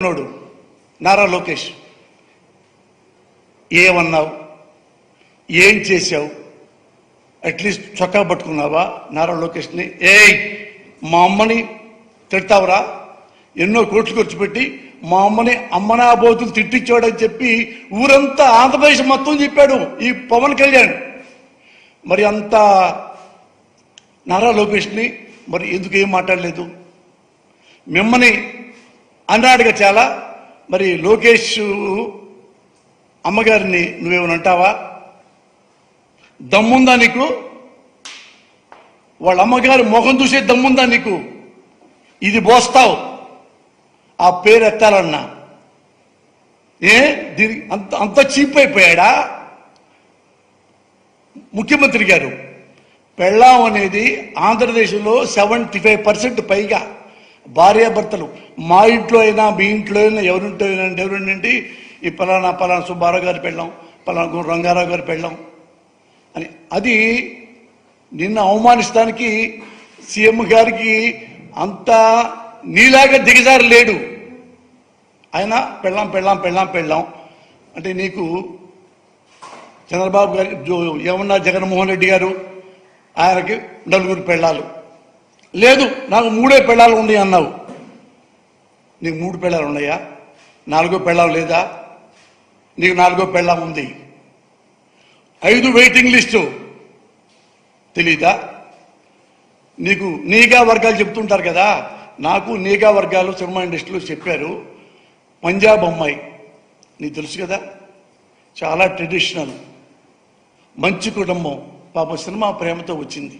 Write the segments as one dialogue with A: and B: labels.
A: నారా లోకేష్ ఏమన్నావు, ఏం చేశావు? అట్లీస్ట్ చొక్కా పట్టుకున్నావా నారా లోకేష్ని? మా అమ్మని తిడతావురా? ఎన్నో కోట్లు ఖర్చు పెట్టి మా అమ్మని అమ్మనాబోతులు తిట్టించాడని చెప్పి ఊరంతా ఆంధ్రప్రదేశ్ మొత్తం చెప్పాడు ఈ పవన్ కళ్యాణ్. మరి అంత నారా లోకేష్ని మరి ఎందుకు ఏం మాట్లాడలేదు? మిమ్మల్ని అన్నాడుగా చాలా. మరి లోకేష్ అమ్మగారిని నువ్వేమని అంటావా? దమ్ముందా నీకు? వాళ్ళ అమ్మగారి ముఖం చూసే దమ్ముందా నీకు? ఇది బోస్తావు ఆ పేరు ఎత్తాలన్నా? దీనికి అంత చీప్ అయిపోయాడా ముఖ్యమంత్రి గారు? పెళ్ళాం అనేది ఆంధ్రదేశంలో 75% పైగా భార్యాభర్తలు. మా ఇంట్లో అయినా మీ ఇంట్లో అయినా ఎవరింటి ఈ పలానా సుబ్బారావు గారి పెళ్ళాం, పలానా రంగారావు గారి పెళ్ళాం అని. అది నిన్న అవమానిస్తానికి సీఎం గారికి అంత నీలాగా దిగజారు లేడు. ఆయన పెళ్ళాం అంటే నీకు చంద్రబాబు గారి ఏమన్నా జగన్మోహన్ రెడ్డి గారు ఆయనకి 4 పెళ్ళాలు లేదు, నాకు 3 పెళ్ళాలు ఉన్నాయి అన్నావు. నీకు 3 పెళ్ళాలు ఉన్నాయా? 4 పెళ్ళాలు లేదా? నీకు 4 పెళ్ళాం ఉంది. 5 వెయిటింగ్ లిస్టు తెలీదా నీకు? నీగా వర్గాలు చెప్తుంటారు కదా. నాకు నీగా వర్గాలు సినిమా ఇండస్ట్రీలో చెప్పారు. పంజాబ్ అమ్మాయి నీకు తెలుసు కదా, చాలా ట్రెడిషనల్, మంచి కుటుంబం. పాప సినిమా ప్రేమతో వచ్చింది.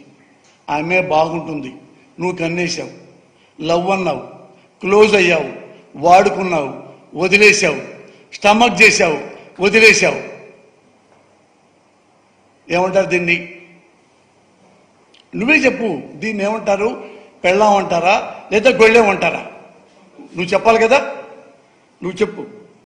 A: ఆమె బాగుంటుంది. నువ్వు కన్నేశావు, లవ్ అన్నావు, క్లోజ్ అయ్యావు, వాడుకున్నావు, వదిలేశావు, స్టమక్ చేశావు, వదిలేశావు. ఏమంటారు దీన్ని? నువ్వే చెప్పు. దీన్ని ఏమంటారు? పెళ్ళాం అంటారా లేదా గొళ్ళెం అంటారా? నువ్వు చెప్పాలి కదా, నువ్వు చెప్పు.